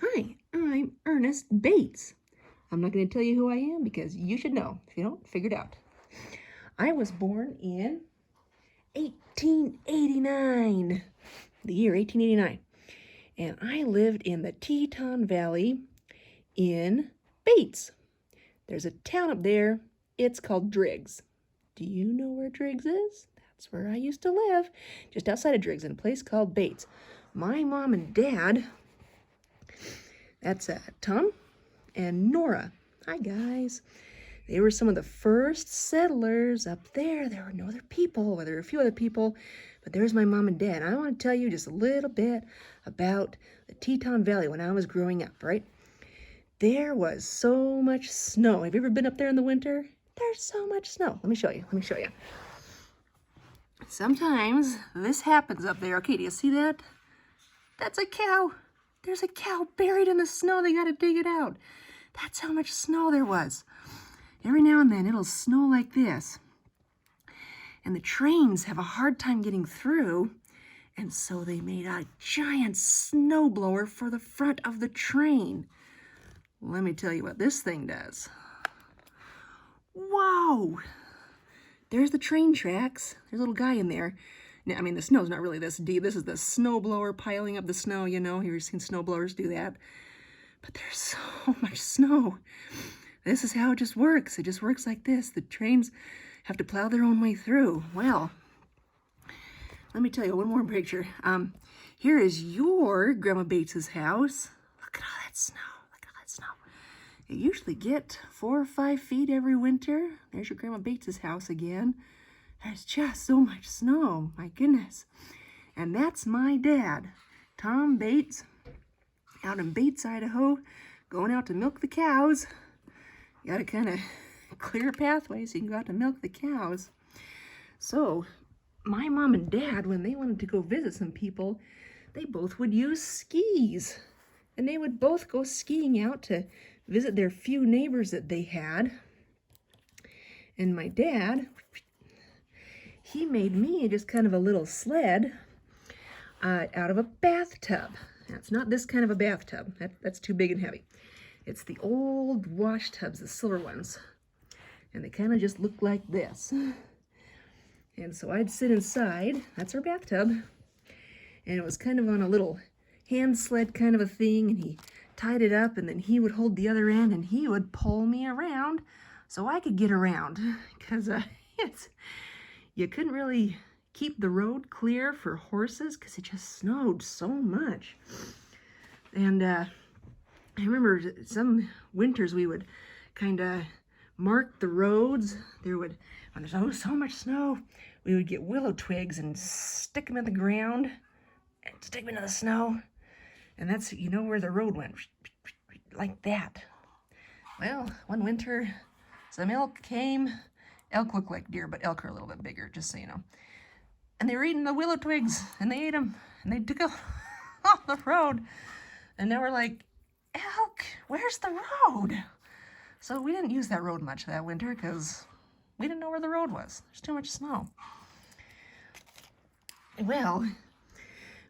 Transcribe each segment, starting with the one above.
Hi, I'm Ernest Bates. I'm not going to tell you who I am because you should know. If you don't, figure it out. I was born in 1889, the year 1889, and I lived in the Teton Valley in Bates. There's a town up there. It's called Driggs. Do you know where Driggs is? That's where I used to live, just outside of Driggs in a place called Bates. My mom and dad, that's Tom and Nora. Hi, guys. They were some of the first settlers up there. There were no other people. Well, there were a few other people, but there's my mom and dad. I want to tell you just a little bit about the Teton Valley when I was growing up, right? There was so much snow. Have you ever been up there in the winter? There's so much snow. Let me show you. Sometimes this happens up there. Okay, do you see that? That's a cow. There's a cow buried in the snow. They got to dig it out. That's how much snow there was. Every now and then it'll snow like this. And the trains have a hard time getting through. And so they made a giant snowblower for the front of the train. Let me tell you what this thing does. Wow! There's the train tracks. There's a little guy in there. Now, I mean, the snow's not really this deep. This is the snowblower piling up the snow, you know. You've seen snowblowers do that. But there's so much snow. This is how it just works. It just works like this. The trains have to plow their own way through. Well, let me tell you one more picture. Here is your Grandma Bates's house. Look at all that snow. Look at all that snow. You usually get 4 or 5 feet every winter. There's your Grandma Bates's house again. There's just so much snow. My goodness. And that's my dad, Tom Bates, out in Bates, Idaho, going out to milk the cows. You got to kind of clear a pathway so you can go out to milk the cows. So my mom and dad, when they wanted to go visit some people, they both would use skis. And they would both go skiing out to visit their few neighbors that they had. And my dad, he made me just kind of a little sled out of a bathtub. Now, it's not this kind of a bathtub. That's too big and heavy. It's the old wash tubs, the silver ones. And they kind of just look like this. And so I'd sit inside. That's our bathtub. And it was kind of on a little hand sled kind of a thing. And he tied it up, and then he would hold the other end, and he would pull me around so I could get around. Because you couldn't really keep the road clear for horses because it just snowed so much. And I remember some winters we would kind of mark the roads. When there's so much snow, we would get willow twigs and stick them in the ground and stick them into the snow. And that's, you know, where the road went, like that. Well, one winter, some elk came. Elk look like deer, but elk are a little bit bigger, just so you know. And they were eating the willow twigs, and they ate them, and they took off the road. And now we're like, elk, where's the road? So we didn't use that road much that winter because we didn't know where the road was. There's too much snow. Well,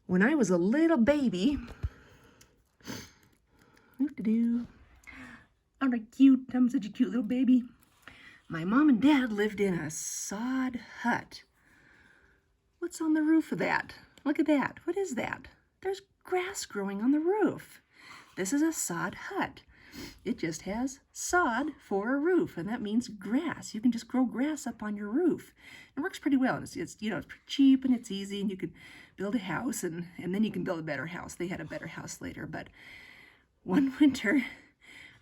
when I was a little baby, I'm such a cute little baby. My mom and dad lived in a sod hut. What's on the roof of that? Look at that. What is that? There's grass growing on the roof. This is a sod hut. It just has sod for a roof, and that means grass. You can just grow grass up on your roof. It works pretty well. It's you know, it's pretty cheap and it's easy, and you can build a house, and then you can build a better house. They had a better house later, but one winter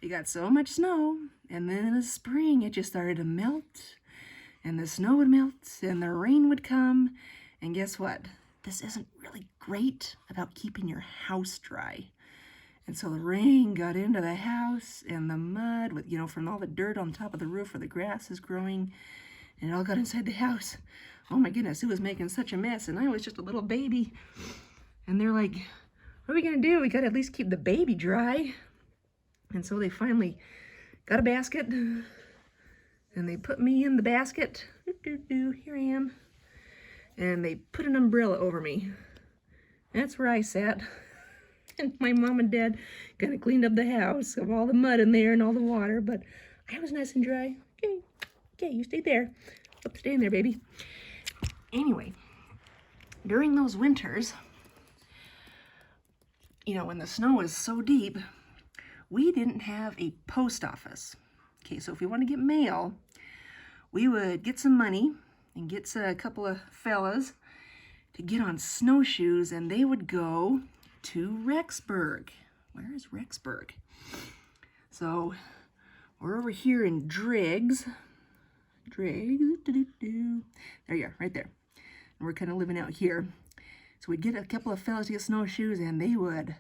it got so much snow, and then in the spring it just started to melt, and the snow would melt, and the rain would come, and guess what? This isn't really great about keeping your house dry. And so the rain got into the house, and the mud, with, you know, from all the dirt on top of the roof where the grass is growing, and it all got inside the house. Oh my goodness, it was making such a mess, and I was just a little baby. And they're like, what are we gonna do? We gotta at least keep the baby dry. And so they finally got a basket, and they put me in the basket. Here I am. And they put an umbrella over me. That's where I sat. And my mom and dad kind of cleaned up the house of all the mud in there and all the water, but I was nice and dry. Okay, okay, you stay there. Up, stay in there, baby. Anyway, during those winters, you know, when the snow was so deep, we didn't have a post office. Okay, so if we want to get mail, we would get some money and get a couple of fellas to get on snowshoes, and they would go to Rexburg. Where is Rexburg? So we're over here in Driggs. Driggs, there you are, right there. And we're kind of living out here. So we'd get a couple of fellas to get snowshoes, and they would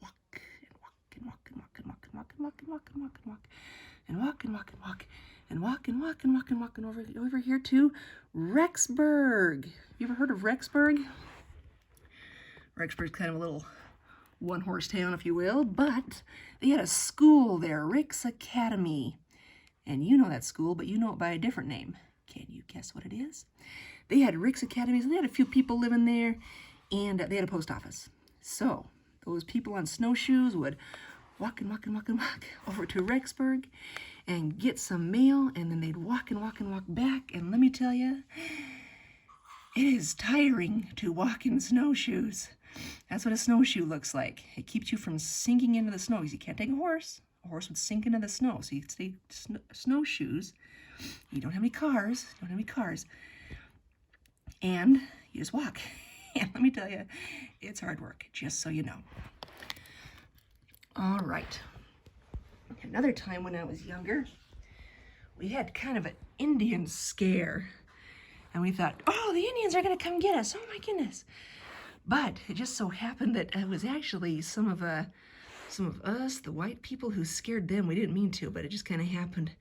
walk and walk and walk and walk and walk and walk and walk and walk and walk and walk and walk and walk and walk and walk and walk and walk and walk and over here to Rexburg. You ever heard of Rexburg? Rexburg's kind of a little one-horse town, if you will, but they had a school there, Rick's Academy. And you know that school, but you know it by a different name. Can you guess what it is? They had Rick's Academy, so they had a few people living there, and they had a post office. So those people on snowshoes would walk and walk and walk and walk over to Rexburg and get some mail, and then they'd walk and walk and walk back. And let me tell you, it is tiring to walk in snowshoes. That's what a snowshoe looks like. It keeps you from sinking into the snow, because you can't take a horse. A horse would sink into the snow. So you take snowshoes. You don't have any cars. And you just walk. And let me tell you, it's hard work, just so you know. All right. Another time when I was younger, we had kind of an Indian scare. And we thought, oh, the Indians are going to come get us. Oh, my goodness. But it just so happened that it was actually some of us, the white people, who scared them. We didn't mean to, but it just kind of happened.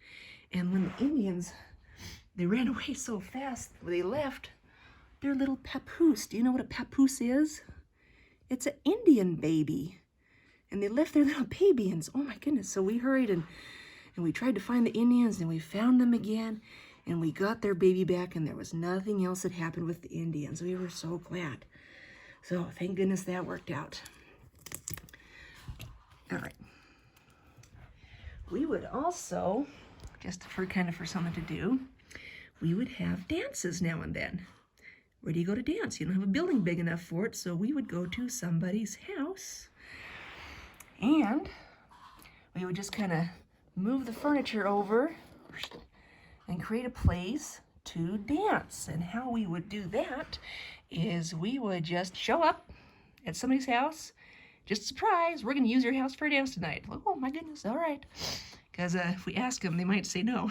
And when the Indians, they ran away so fast, they left their little papoose. Do you know what a papoose is? It's an Indian baby. And they left their little babyins. Oh, my goodness. So we hurried and we tried to find the Indians, and we found them again. And we got their baby back, and there was nothing else that happened with the Indians. We were so glad. So thank goodness that worked out. All right. We would also, just for something to do, we would have dances now and then. Where do you go to dance? You don't have a building big enough for it, so we would go to somebody's house, and we would just kind of move the furniture over and create a place to dance. And how we would do that is we would just show up at somebody's house, just a surprise, we're going to use your house for a dance tonight. Like, oh my goodness, all right. Because if we ask them, they might say no.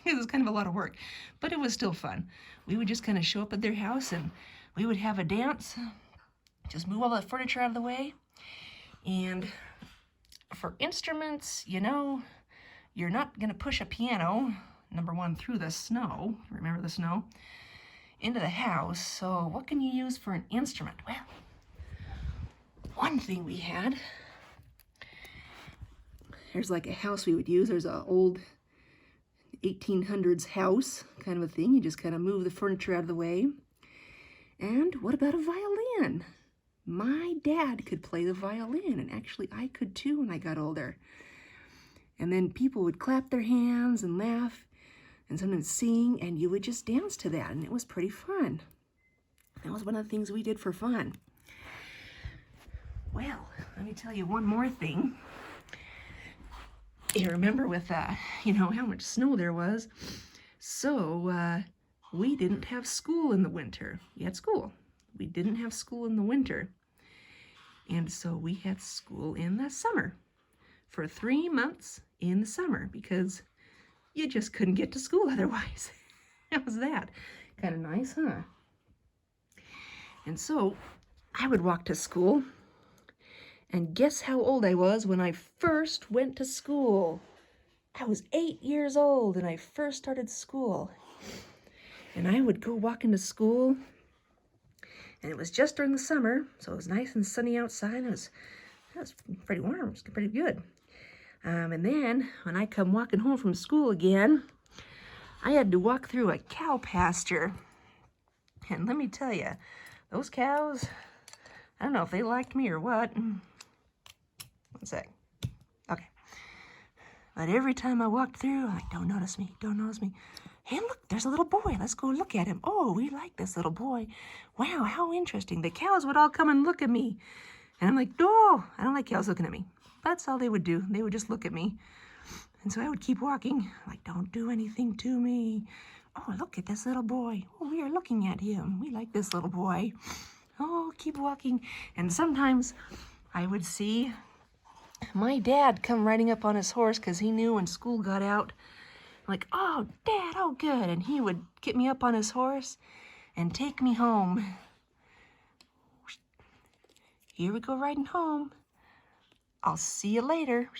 It was kind of a lot of work, but it was still fun. We would just kind of show up at their house, and we would have a dance, just move all the furniture out of the way. And for instruments, you know, you're not going to push a piano, number one, through the snow, remember the snow, into the house. So what can you use for an instrument? Well, one thing we had, there's like a house we would use. There's an old 1800s house kind of a thing. You just kind of move the furniture out of the way. And what about a violin? My dad could play the violin, and actually I could too when I got older. And then people would clap their hands and laugh and sometimes sing, and you would just dance to that, and it was pretty fun. That was one of the things we did for fun. Well, let me tell you one more thing. You remember with, you know, how much snow there was. So we didn't have school in the winter. We had school. We didn't have school in the winter. And so we had school in the summer for 3 months in the summer, because you just couldn't get to school otherwise. How was that? Kind of nice, huh? And so I would walk to school, and guess how old I was when I first went to school? I was 8 years old, and I first started school. And I would go walk into school, and it was just during the summer, so it was nice and sunny outside. It was pretty warm. It was pretty good. And then when I come walking home from school again, I had to walk through a cow pasture. And let me tell you, those cows, I don't know if they liked me or what, sec. Okay. But every time I walked through, I'm like, don't notice me, don't notice me. Hey, look, there's a little boy. Let's go look at him. Oh, we like this little boy. Wow, how interesting. The cows would all come and look at me. And I'm like, no, I don't like cows looking at me. That's all they would do. They would just look at me. And so I would keep walking. Like, don't do anything to me. Oh, look at this little boy. Oh, we are looking at him. We like this little boy. Oh, keep walking. And sometimes I would see my dad come riding up on his horse because he knew when school got out. Like, oh, Dad, oh, good. And he would get me up on his horse and take me home. Here we go riding home. I'll see you later.